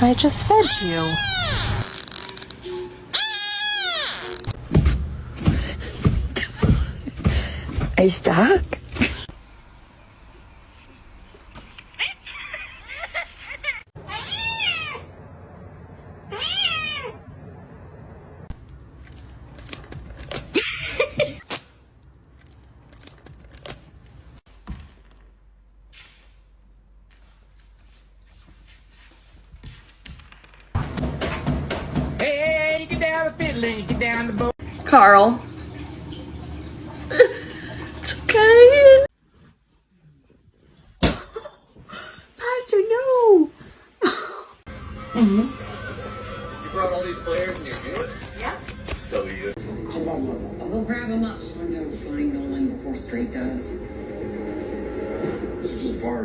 I just fed you. Are you stuck? Hey, get down the fiddling, get down the boat. Carl. It's okay. Patrick, no. You brought all these players and you're good? Yeah. So you. We'll grab him up. I'm going to find Nolan before Straight does. This is part of